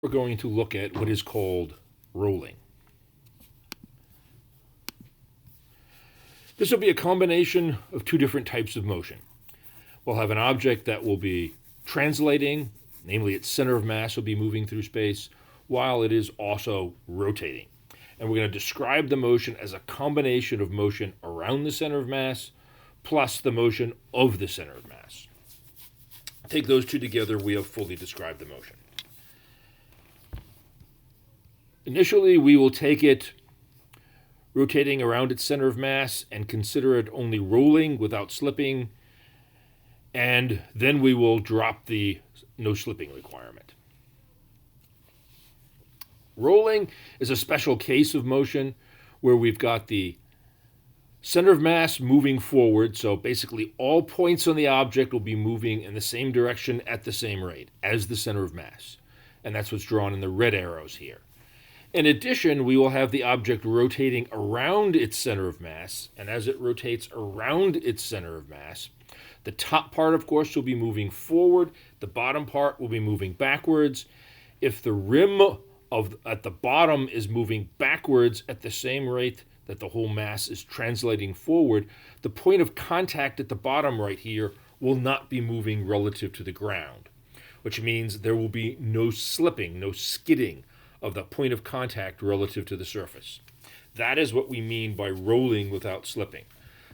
we're going to look at what is called rolling. This will be a combination of two different types of motion. We'll have an object that will be translating, namely its center of mass will be moving through space, while it is also rotating. And we're going to describe the motion as a combination of motion around the center of mass plus the motion of the center of mass. Take those two together, we have fully described the motion. Initially, we will take it rotating around its center of mass and consider it only rolling without slipping, and then we will drop the no slipping requirement. Rolling is a special case of motion where we've got the center of mass moving forward, so basically all points on the object will be moving in the same direction at the same rate as the center of mass, and that's what's drawn in the red arrows here. In addition, we will have the object rotating around its center of mass, and as it rotates around its center of mass, the top part, of course, will be moving forward, the bottom part will be moving backwards. If the rim at the bottom is moving backwards at the same rate that the whole mass is translating forward, the point of contact at the bottom right here will not be moving relative to the ground, which means there will be no slipping, no skidding of the point of contact relative to the surface. That is what we mean by rolling without slipping.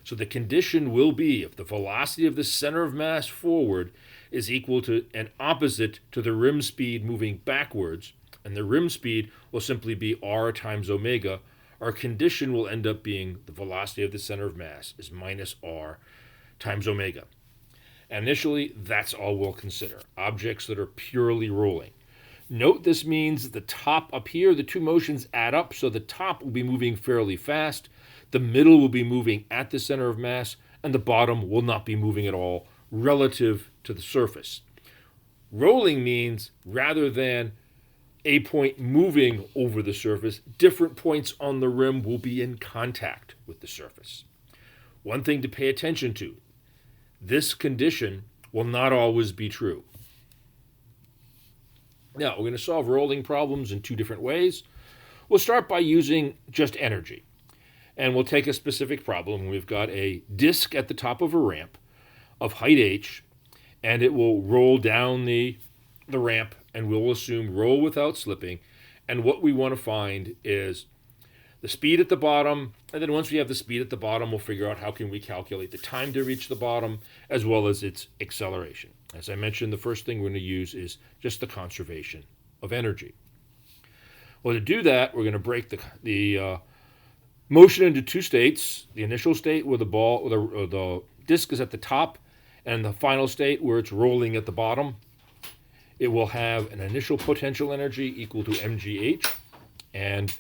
So the condition will be if the velocity of the center of mass forward is equal to and opposite to the rim speed moving backwards, and the rim speed will simply be r times omega, our condition will end up being the velocity of the center of mass is minus r times omega. And initially, that's all we'll consider, objects that are purely rolling. Note this means the top up here, the two motions add up, so the top will be moving fairly fast, the middle will be moving at the center of mass, and the bottom will not be moving at all relative to the surface. Rolling means rather than a point moving over the surface, different points on the rim will be in contact with the surface. One thing to pay attention to, this condition will not always be true. Now, we're going to solve rolling problems in two different ways. We'll start by using just energy. And we'll take a specific problem. We've got a disk at the top of a ramp of height h, and it will roll down the ramp, and we'll assume roll without slipping. And what we want to find is the speed at the bottom, and then once we have the speed at the bottom, we'll figure out how can we calculate the time to reach the bottom, as well as its acceleration. As I mentioned, the first thing we're going to use is just the conservation of energy. Well, to do that, we're going to break the motion into two states. The initial state where the disk is at the top, and the final state where it's rolling at the bottom. It will have an initial potential energy equal to mgh, and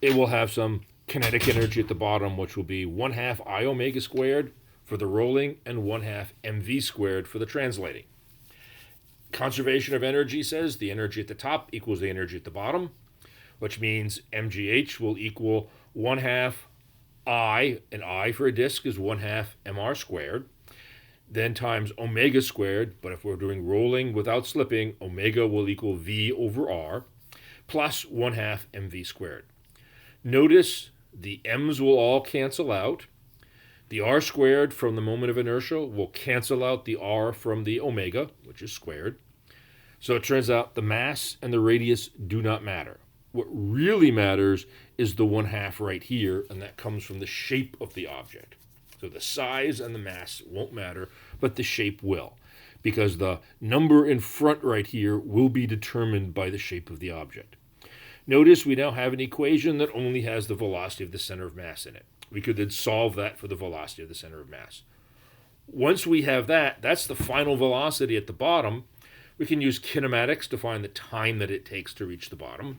it will have some kinetic energy at the bottom, which will be 1/2 I omega squared for the rolling and 1/2 mv squared for the translating. Conservation of energy says the energy at the top equals the energy at the bottom, which means mgh will equal 1/2 I, and I for a disk is 1/2 mr squared, then times omega squared, but if we're doing rolling without slipping, omega will equal v over r, plus 1/2 mv squared. Notice the m's will all cancel out. The r squared from the moment of inertia will cancel out the r from the omega, which is squared. So it turns out the mass and the radius do not matter. What really matters is the 1/2 right here, and that comes from the shape of the object. So the size and the mass won't matter, but the shape will, because the number in front right here will be determined by the shape of the object. Notice we now have an equation that only has the velocity of the center of mass in it. We could then solve that for the velocity of the center of mass. Once we have that, that's the final velocity at the bottom. We can use kinematics to find the time that it takes to reach the bottom,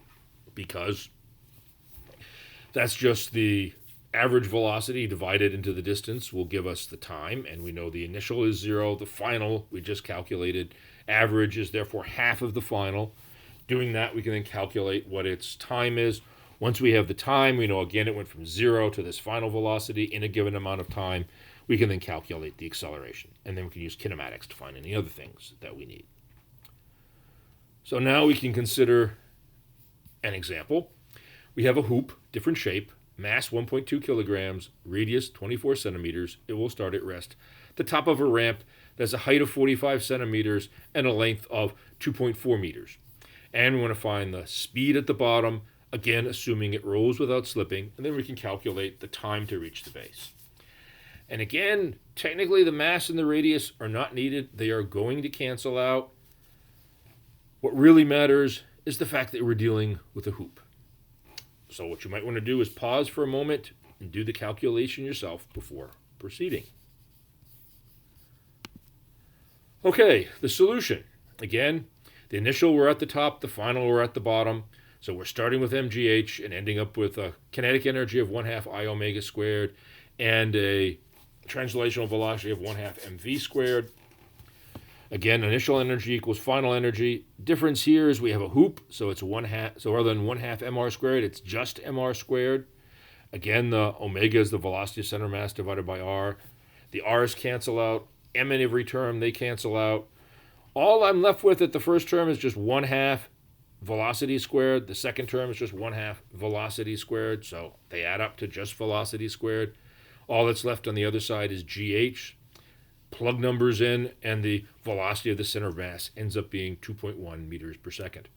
because that's just the average velocity divided into the distance will give us the time, and we know the initial is 0, the final we just calculated. Average is therefore half of the final. Doing that, we can then calculate what its time is. Once we have the time, we know again it went from 0 to this final velocity in a given amount of time. We can then calculate the acceleration, and then we can use kinematics to find any other things that we need. So now we can consider An example, we have a hoop, different shape, mass 1.2 kilograms, radius 24 centimeters. It will start at rest. The top of a ramp that's a height of 45 centimeters and a length of 2.4 meters. And we want to find the speed at the bottom, again, assuming it rolls without slipping, and then we can calculate the time to reach the base. And again, technically the mass and the radius are not needed. They are going to cancel out. What really matters is the fact that we're dealing with a hoop. So what you might want to do is pause for a moment and do the calculation yourself before proceeding. Okay, the solution. Again, the initial we're at the top, the final we're at the bottom. So we're starting with mgh and ending up with a kinetic energy of 1/2 I omega squared and a translational velocity of 1/2 mv squared. Again, initial energy equals final energy. Difference here is we have a hoop, so it's 1/2. So rather than 1/2 mr squared, it's just mr squared. Again, the omega is the velocity of center mass divided by r. The r's cancel out. M in every term, they cancel out. All I'm left with at the first term is just 1/2 velocity squared. The second term is just 1/2 velocity squared, so they add up to just velocity squared. All that's left on the other side is gh. Plug numbers in, and the velocity of the center of mass ends up being 2.1 meters per second.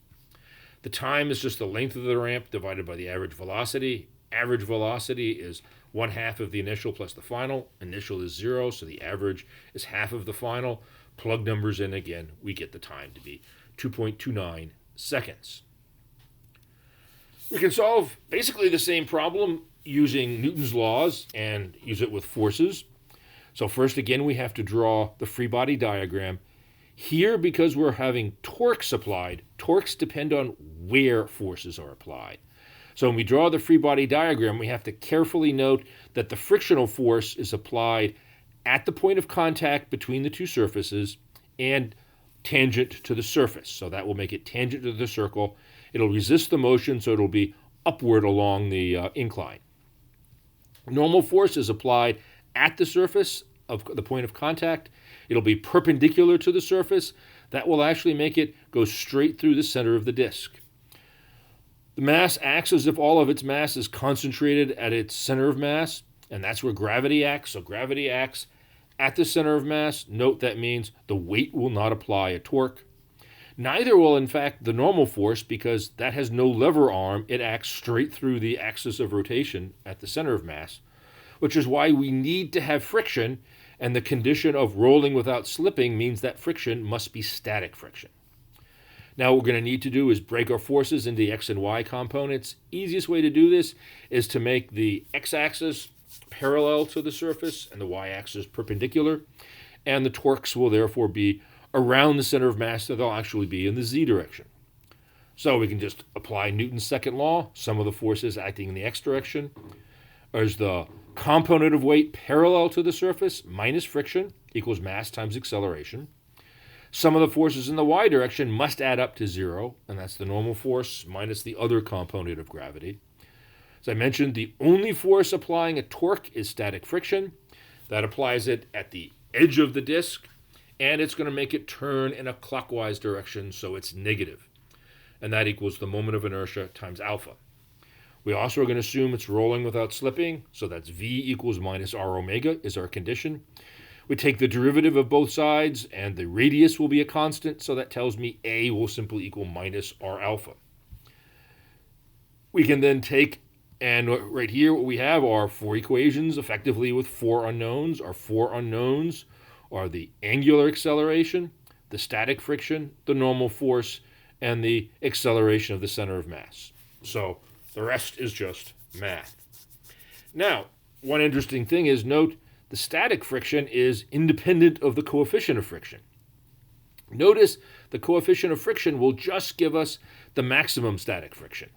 The time is just the length of the ramp divided by the average velocity. Average velocity is 1/2 of the initial plus the final. Initial is 0, so the average is half of the final. Plug numbers in again, we get the time to be 2.29 seconds. We can solve basically the same problem using Newton's laws and use it with forces. So first, again, we have to draw the free body diagram. Here, because we're having torques applied, torques depend on where forces are applied. So when we draw the free body diagram, we have to carefully note that the frictional force is applied at the point of contact between the two surfaces and tangent to the surface. So that will make it tangent to the circle. It'll resist the motion, so it'll be upward along the incline. Normal force is applied at the surface of the point of contact. It'll be perpendicular to the surface. That will actually make it go straight through the center of the disk. The mass acts as if all of its mass is concentrated at its center of mass, and that's where gravity acts. So gravity acts at the center of mass. Note that means the weight will not apply a torque. Neither will, in fact, the normal force, because that has no lever arm. It acts straight through the axis of rotation at the center of mass, which is why we need to have friction, and the condition of rolling without slipping means that friction must be static friction. Now what we're going to need to do is break our forces into the x and y components. Easiest way to do this is to make the x-axis parallel to the surface and the y-axis perpendicular, and the torques will therefore be around the center of mass, so they'll actually be in the z direction. So we can just apply Newton's second law. Sum of the forces acting in the x direction is the component of weight parallel to the surface minus friction equals mass times acceleration. Sum of the forces in the y direction must add up to 0, and that's the normal force minus the other component of gravity. As I mentioned, the only force applying a torque is static friction. That applies it at the edge of the disk, and it's going to make it turn in a clockwise direction, so it's negative. And that equals the moment of inertia times alpha. We also are going to assume it's rolling without slipping, so that's v equals minus r omega is our condition. We take the derivative of both sides, and the radius will be a constant, so that tells me a will simply equal minus r alpha. We can then take, and right here what we have are 4 equations, effectively with 4 unknowns. Our 4 unknowns are the angular acceleration, the static friction, the normal force, and the acceleration of the center of mass. So the rest is just math. Now, one interesting thing is, note the static friction is independent of the coefficient of friction. Notice the coefficient of friction will just give us the maximum static friction.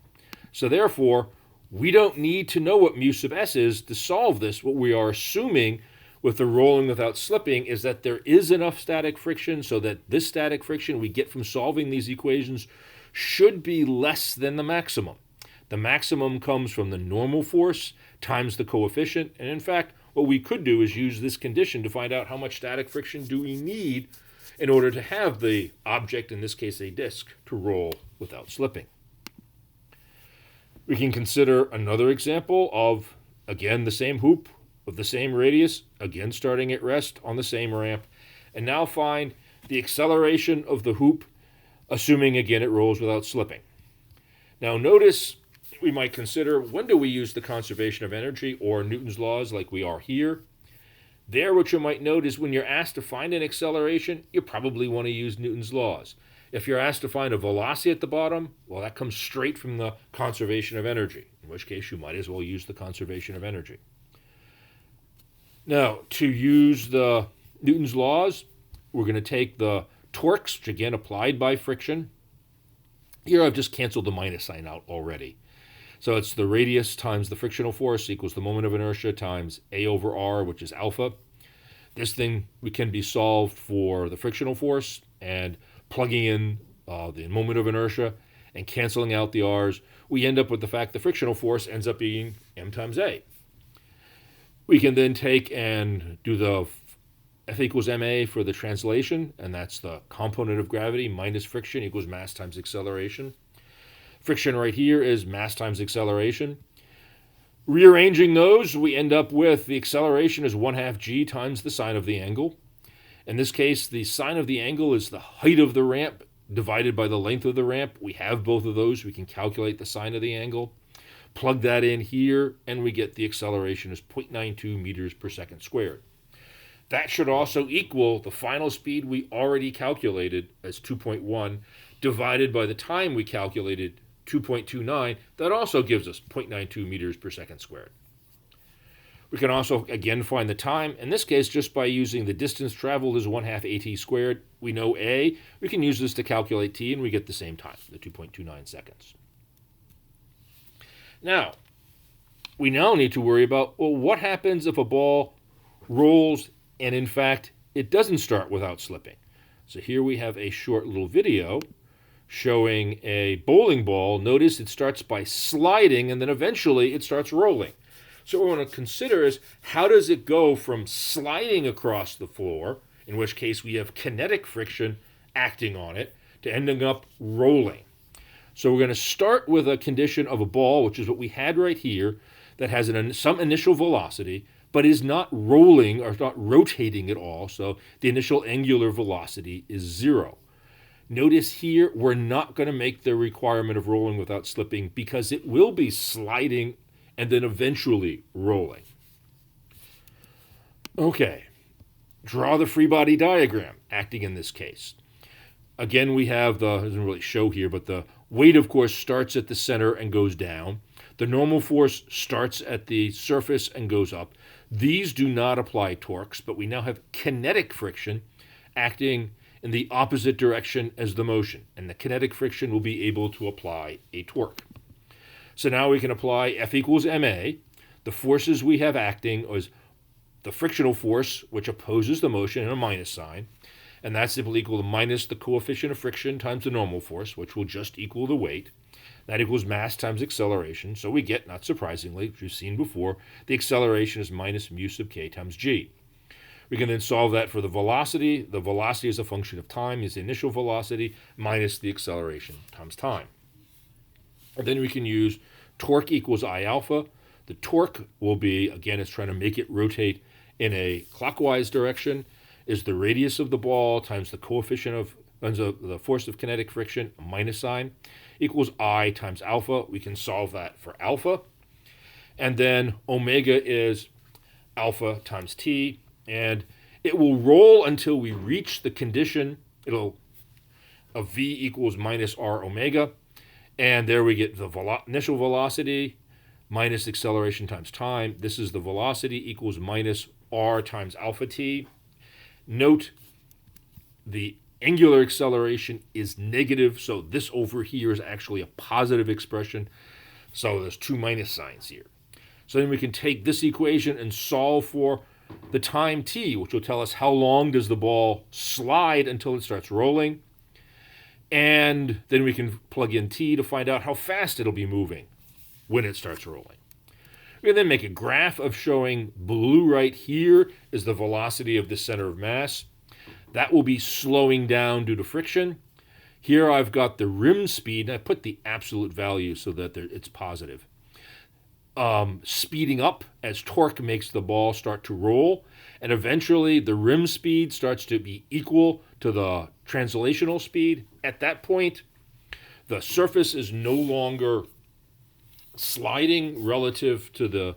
So therefore, we don't need to know what mu sub s is to solve this. What we are assuming with the rolling without slipping is that there is enough static friction so that this static friction we get from solving these equations should be less than the maximum. The maximum comes from the normal force times the coefficient, and in fact, what we could do is use this condition to find out how much static friction do we need in order to have the object, in this case a disk, to roll without slipping. We can consider another example of, again, the same hoop of the same radius, again starting at rest on the same ramp, and now find the acceleration of the hoop, assuming again it rolls without slipping. Now notice we might consider, when do we use the conservation of energy or Newton's laws like we are here? There, what you might note is when you're asked to find an acceleration, you probably want to use Newton's laws. If you're asked to find a velocity at the bottom, well, that comes straight from the conservation of energy, in which case you might as well use the conservation of energy. Now, to use the Newton's laws, we're going to take the torques, which again applied by friction. Here I've just canceled the minus sign out already. So it's the radius times the frictional force equals the moment of inertia times A over R, which is alpha. This thing can be solved for the frictional force, and plugging in the moment of inertia and canceling out the R's, we end up with the fact the frictional force ends up being M times A. We can then take and do the F equals ma for the translation, and that's the component of gravity minus friction equals mass times acceleration. Friction right here is mass times acceleration. Rearranging those, we end up with the acceleration is 1/2 g times the sine of the angle. In this case, the sine of the angle is the height of the ramp divided by the length of the ramp. We have both of those. We can calculate the sine of the angle. Plug that in here, and we get the acceleration is 0.92 meters per second squared. That should also equal the final speed we already calculated as 2.1 divided by the time we calculated 2.29. That also gives us 0.92 meters per second squared. We can also, again, find the time. In this case, just by using the distance traveled is 1/2 at squared. We know A. We can use this to calculate t, and we get the same time, the 2.29 seconds. Now, we now need to worry about, well, what happens if a ball rolls and, in fact, it doesn't start without slipping? So here we have a short little video showing a bowling ball. Notice it starts by sliding, and then eventually it starts rolling. So what we want to consider is, how does it go from sliding across the floor, in which case we have kinetic friction acting on it, to ending up rolling? So we're going to start with a condition of a ball, which is what we had right here, that has some initial velocity, but is not rolling or not rotating at all. So the initial angular velocity is 0. Notice here, we're not going to make the requirement of rolling without slipping because it will be sliding and then eventually rolling. Okay, draw the free body diagram acting in this case. Again, we have it doesn't really show here, but the weight, of course, starts at the center and goes down. The normal force starts at the surface and goes up. These do not apply torques, but we now have kinetic friction acting in the opposite direction as the motion, and the kinetic friction will be able to apply a torque. So now we can apply F equals ma. The forces we have acting is the frictional force, which opposes the motion, and a minus sign, and that's simply equal to minus the coefficient of friction times the normal force, which will just equal the weight. That equals mass times acceleration. So we get, not surprisingly, which we've seen before, the acceleration is minus mu sub k times g. We can then solve that for the velocity. The velocity is a function of time, is the initial velocity, minus the acceleration times time. And then we can use torque equals I alpha. The torque will be, again, it's trying to make it rotate in a clockwise direction, is the radius of the ball times the coefficient of the force of kinetic friction, a minus sign, equals I times alpha. We can solve that for alpha. And then omega is alpha times t. And it will roll until we reach the condition of v equals minus r omega. And there we get the initial velocity minus acceleration times time. This is the velocity equals minus r times alpha t. Note the angular acceleration is negative, so this over here is actually a positive expression. So there's two minus signs here. So then we can take this equation and solve for the time t, which will tell us how long does the ball slide until it starts rolling. And then we can plug in t to find out how fast it'll be moving when it starts rolling. We can then make a graph of showing blue right here is the velocity of the center of mass. That will be slowing down due to friction. Here I've got the rim speed, and I put the absolute value so that it's positive. Speeding up as torque makes the ball start to roll, and eventually the rim speed starts to be equal to the translational speed. At that point, the surface is no longer sliding relative to the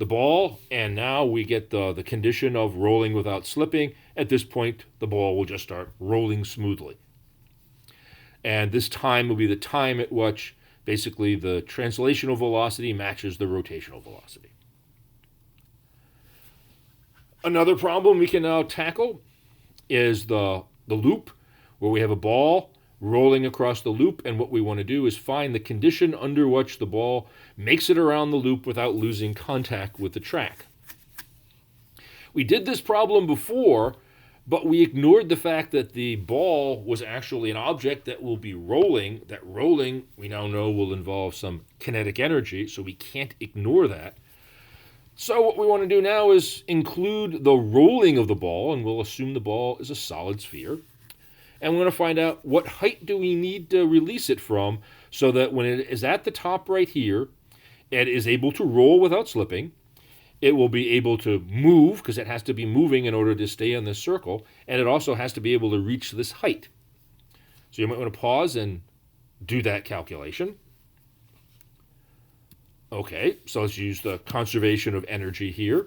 ball, and now we get the condition of rolling without slipping. At this point, the ball will just start rolling smoothly. And this time will be the time at which basically the translational velocity matches the rotational velocity. Another problem we can now tackle is the loop, where we have a ball rolling across the loop, and what we want to do is find the condition under which the ball makes it around the loop without losing contact with the track. We did this problem before, but we ignored the fact that the ball was actually an object that will be rolling. That rolling, we now know, will involve some kinetic energy, so we can't ignore that. So what we want to do now is include the rolling of the ball, and we'll assume the ball is a solid sphere. And we're going to find out what height do we need to release it from so that when it is at the top right here, it is able to roll without slipping. It will be able to move, because it has to be moving in order to stay in this circle, and it also has to be able to reach this height. So you might want to pause and do that calculation. Okay, so let's use the conservation of energy here.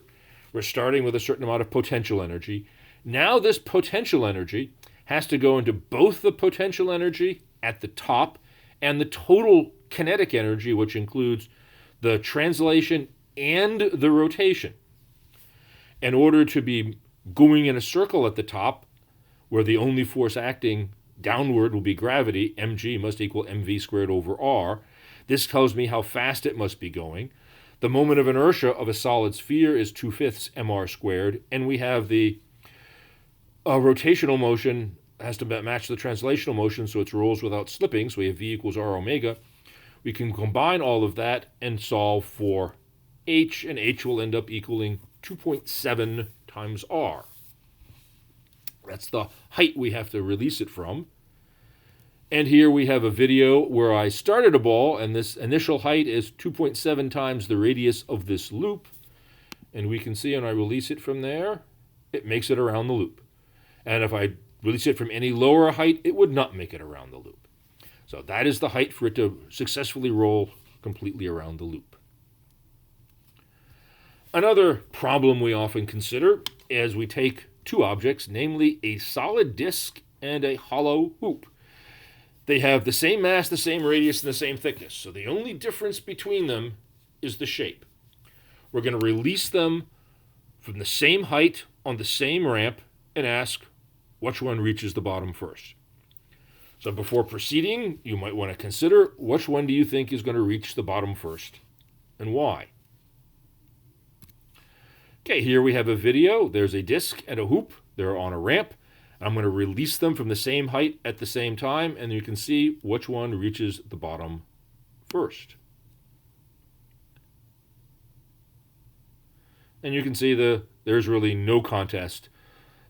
We're starting with a certain amount of potential energy. Now this potential energy has to go into both the potential energy at the top and the total kinetic energy, which includes the translation and the rotation. In order to be going in a circle at the top, where the only force acting downward will be gravity, mg must equal mv squared over r. This tells me how fast it must be going. The moment of inertia of a solid sphere is 2/5 mr squared, and we have the rotational motion has to match the translational motion, so it rolls without slipping, so we have v equals r omega. We can combine all of that and solve for h, and h will end up equaling 2.7 times r. That's the height we have to release it from. And here we have a video where I started a ball, and this initial height is 2.7 times the radius of this loop. And we can see when I release it from there, it makes it around the loop. And if I release it from any lower height, it would not make it around the loop. So that is the height for it to successfully roll completely around the loop. Another problem we often consider is we take two objects, namely a solid disk and a hollow hoop. They have the same mass, the same radius, and the same thickness. So the only difference between them is the shape. We're going to release them from the same height on the same ramp and ask which one reaches the bottom first. So before proceeding, you might want to consider which one do you think is going to reach the bottom first and why. Okay, here we have a video. There's a disc and a hoop. They're on a ramp. I'm going to release them from the same height at the same time, and you can see which one reaches the bottom first. And you can see there's really no contest.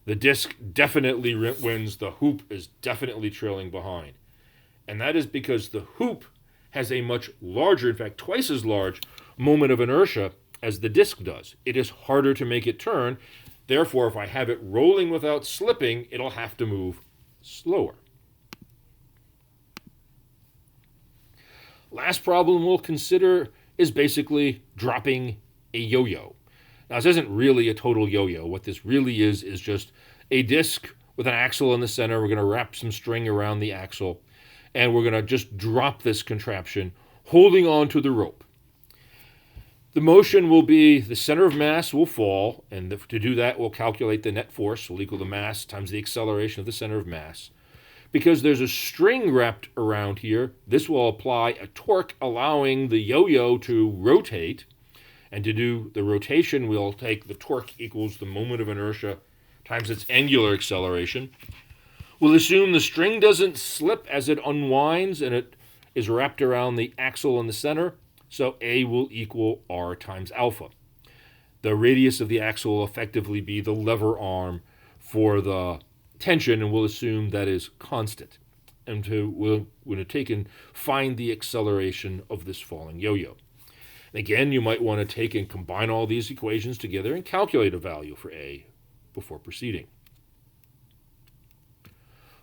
The disc definitely wins. The hoop is definitely trailing behind. And that is because the hoop has a much larger, in fact, twice as large moment of inertia as the disc does. It is harder to make it turn. Therefore, if I have it rolling without slipping, it'll have to move slower. Last problem we'll consider is basically dropping a yo-yo. Now, this isn't really a total yo-yo. What this really is just a disc with an axle in the center. We're going to wrap some string around the axle, and we're going to just drop this contraption, holding on to the rope. The motion will be the center of mass will fall, and to do that, we'll calculate the net force will equal the mass times the acceleration of the center of mass. Because there's a string wrapped around here, this will apply a torque allowing the yo-yo to rotate. And to do the rotation, we'll take the torque equals the moment of inertia times its angular acceleration. We'll assume the string doesn't slip as it unwinds and it is wrapped around the axle in the center. So A will equal R times alpha. The radius of the axle will effectively be the lever arm for the tension, and we'll assume that is constant. and we're going to take and find the acceleration of this falling yo-yo. And again, you might want to take and combine all these equations together and calculate a value for A before proceeding.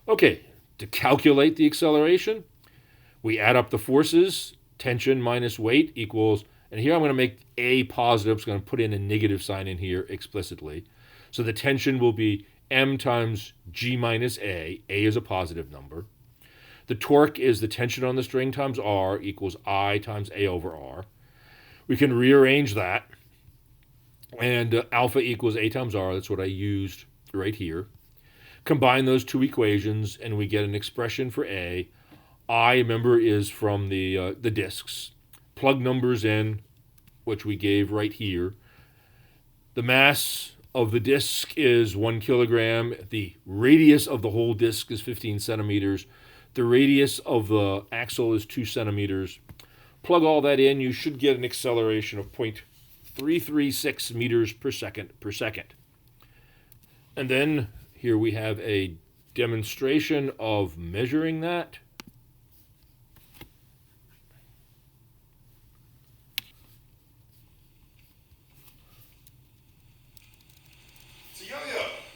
Okay, to calculate the acceleration, we add up the forces. Tension minus weight equals, and here I'm going to make A positive. So I'm going to put in a negative sign in here explicitly. So the tension will be M times G minus A. A is a positive number. The torque is the tension on the string times R equals I times A over R. We can rearrange that. And alpha equals A times R. That's what I used right here. Combine those two equations, and we get an expression for A. I, remember, is from the disks. Plug numbers in, which we gave right here. The mass of the disk is 1 kilogram. The radius of the whole disk is 15 centimeters. The radius of the axle is 2 centimeters. Plug all that in, you should get an acceleration of 0.336 meters per second. And then here we have a demonstration of measuring that.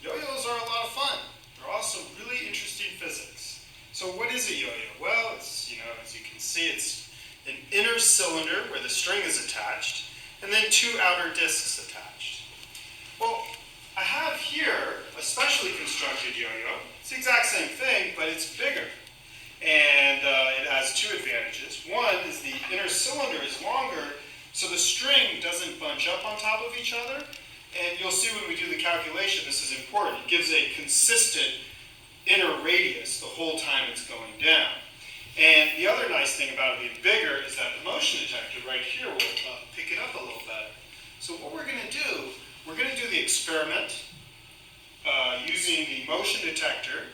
Yo-yos are a lot of fun. They're also really interesting physics. So what is a yo-yo? Well, it's, as you can see, it's an inner cylinder where the string is attached, and then two outer discs attached. Well, I have here a specially constructed yo-yo. It's the exact same thing, but it's bigger. And it has two advantages. One is the inner cylinder is longer, so the string doesn't bunch up on top of each other. And you'll see when we do the calculation, this is important. It gives a consistent inner radius the whole time it's going down. And the other nice thing about it being bigger is that the motion detector right here will pick it up a little better. So what we're going to do, we're going to do the experiment using the motion detector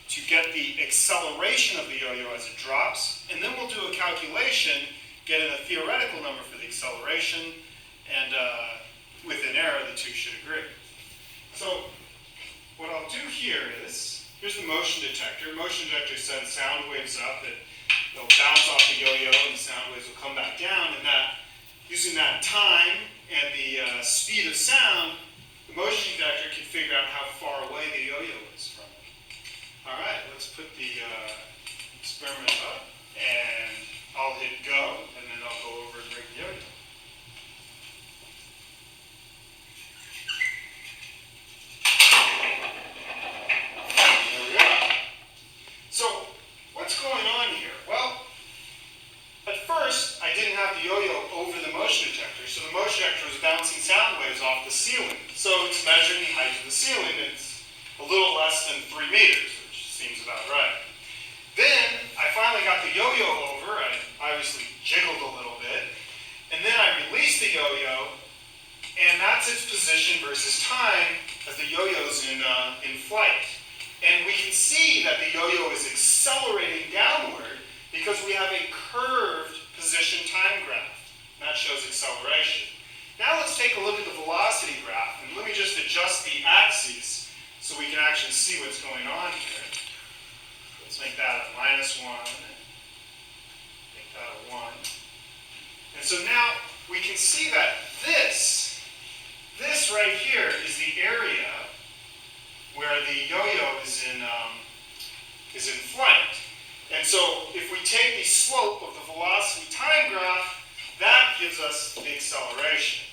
to get the acceleration of the yo-yo as it drops, and then we'll do a calculation, getting a theoretical number for the acceleration, and with an error, the two should agree. So what I'll do here is, here's the motion detector. Motion detector sends sound waves up that they'll bounce off the yo-yo, and the sound waves will come back down, and that, using that time and the speed of sound, the motion detector can figure out how far away the yo-yo is from it. All right, let's put the experiment up, and I'll hit go, and then I'll go over and bring the yo-yo. So, what's going on here? Well, at first, I didn't have the yo-yo over the motion detector, so the motion detector was bouncing sound waves off the ceiling. So it's measuring the height of the ceiling. It's a little less than 3 meters, which seems about right. Then, I finally got the yo-yo over. I obviously jiggled a little bit. And then I released the yo-yo, and that's its position versus time as the yo-yo's in flight. And we can see that the yo-yo is accelerating downward because we have a curved position time graph. And that shows acceleration. Now let's take a look at the velocity graph. And let me just adjust the axes so we can actually see what's going on here. Let's make that a -1. Make that a 1. And so now we can see that this right here is the area where the yo-yo is in flight. And so if we take the slope of the velocity time graph, that gives us the acceleration.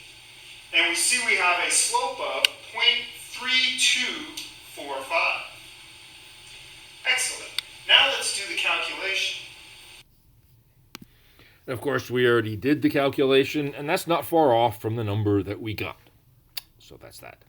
And we see we have a slope of 0.3245. Excellent. Now let's do the calculation. And of course, we already did the calculation, and that's not far off from the number that we got. So that's that.